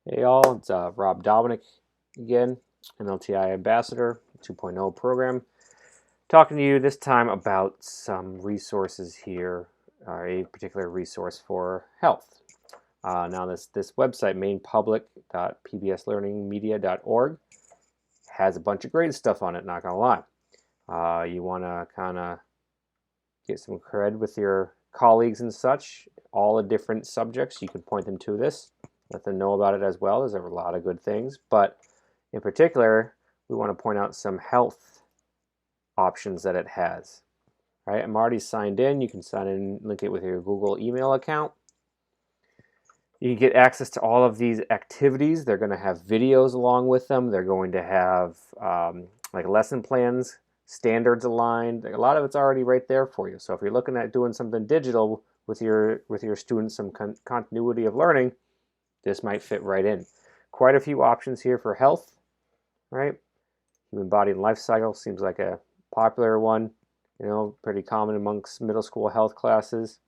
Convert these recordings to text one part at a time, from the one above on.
Hey all, it's Rob Dominick again, MLTI Ambassador 2.0 program. Talking to you this time about some resources here, a particular resource for health. Now this website, mainpublic.pbslearningmedia.org, has a bunch of great stuff on it, not gonna lie. You wanna kind of get some cred with your colleagues and such, all the different subjects, you can point them to this. Let them know about it as well. There's a lot of good things, but in particular, we want to point out some health options that it has. Right? I'm already signed in. You can sign in, link it with your Google email account. You can get access to all of these activities. They're going to have videos along with them. They're going to have like lesson plans, standards aligned. A lot of it's already right there for you. So if you're looking at doing something digital with your students, some continuity of learning, this might fit right in. Quite a few options here for health, right? Human body and life cycle seems like a popular one, pretty common amongst middle school health classes.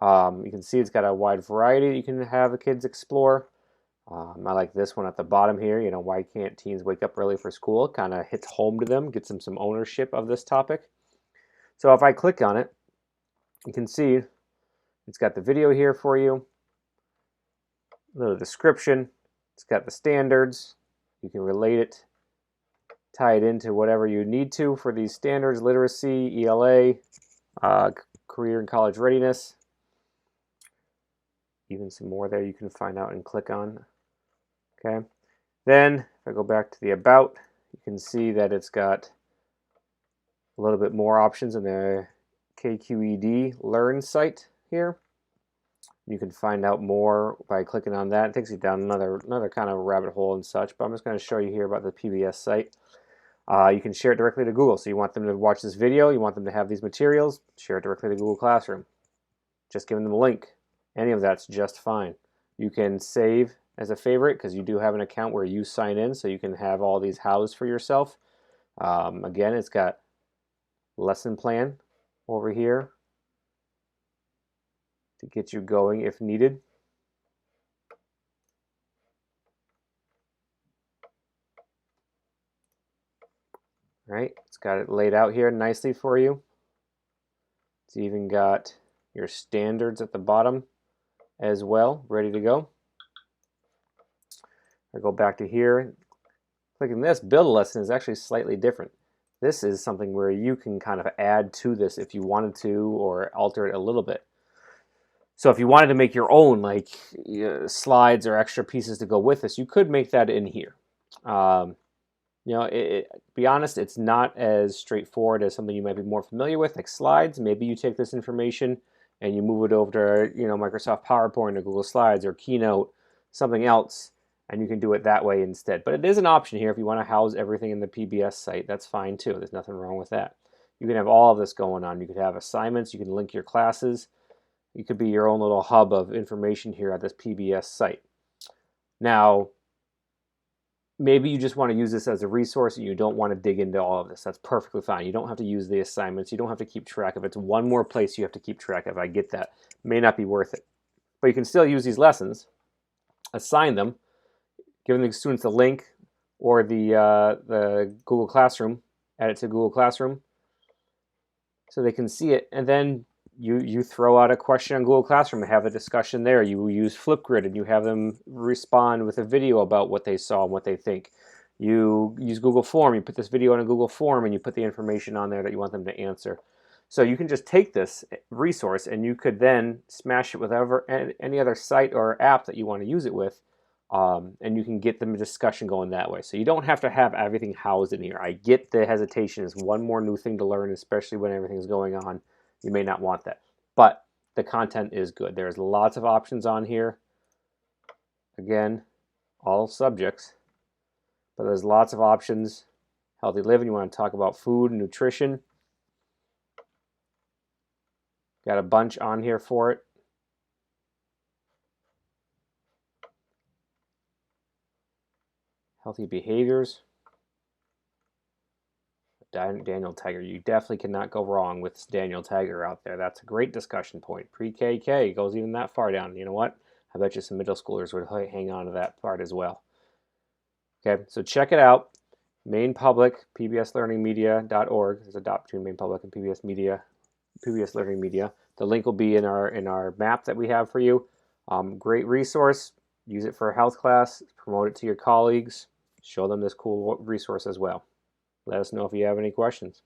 You can see it's got a wide variety that you can have the kids explore. I like this one at the bottom here, why can't teens wake up early for school? Kind of hits home to them, gets them some ownership of this topic. So if I click on it, you can see it's got the video here for you, a little description. It's got the standards. You can relate it, tie it into whatever you need to for these standards: literacy, ELA, career and college readiness. Even some more there you can find out and click on. Okay. Then if I go back to the about, you can see that it's got a little bit more options in the KQED Learn site here. You can find out more by clicking on that. It takes you down another kind of rabbit hole and such, but I'm just going to show you here about the PBS site. You can share it directly to Google. So you want them to watch this video, you want them to have these materials, share it directly to Google Classroom. Just giving them a link. Any of that's just fine. You can save as a favorite because you do have an account where you sign in, so you can have all these housed for yourself. Again, it's got lesson plan over here to get you going if needed. Right, it's got it laid out here nicely for you. It's even got your standards at the bottom as well, ready to go. I go back to here. Clicking this, build a lesson is actually slightly different. This is something where you can kind of add to this if you wanted to, or alter it a little bit. So if you wanted to make your own, like slides or extra pieces to go with this, you could make that in here. Be honest, it's not as straightforward as something you might be more familiar with, like slides. Maybe you take this information and you move it over to Microsoft PowerPoint or Google Slides or Keynote, something else, and you can do it that way instead. But it is an option here if you want to house everything in the PBS site. That's fine too. There's nothing wrong with that. You can have all of this going on. You could have assignments. You can link your classes. You could be your own little hub of information here at this PBS site. Now, maybe you just want to use this as a resource and you don't want to dig into all of this. That's perfectly fine. You don't have to use the assignments. You don't have to keep track of it. It's one more place you have to keep track of. I get that. May not be worth it. But you can still use these lessons, assign them, giving the students a link or the Google Classroom, add it to Google Classroom so they can see it, and then you throw out a question on Google Classroom and have a discussion there. You use Flipgrid and you have them respond with a video about what they saw and what they think. You use Google Form. You put this video in a Google Form and you put the information on there that you want them to answer. So you can just take this resource and you could then smash it with any other site or app that you want to use it with, and you can get them a discussion going that way. So you don't have to have everything housed in here. I get the hesitation. It's one more new thing to learn, especially when everything's going on. You may not want that, but the content is good. There's lots of options on here. Again, all subjects, but there's lots of options. Healthy living, you want to talk about food and nutrition. Got a bunch on here for it. Healthy behaviors. Daniel Tiger. You definitely cannot go wrong with Daniel Tiger out there. That's a great discussion point. Pre-KK goes even that far down. You know what? I bet you some middle schoolers would hang on to that part as well. Okay, so check it out. Maine Public, pbslearningmedia.org. There's a dot between Maine Public and PBS Media, PBS Learning Media. The link will be in our map that we have for you. Great resource. Use it for a health class. Promote it to your colleagues. Show them this cool resource as well. Let us know if you have any questions.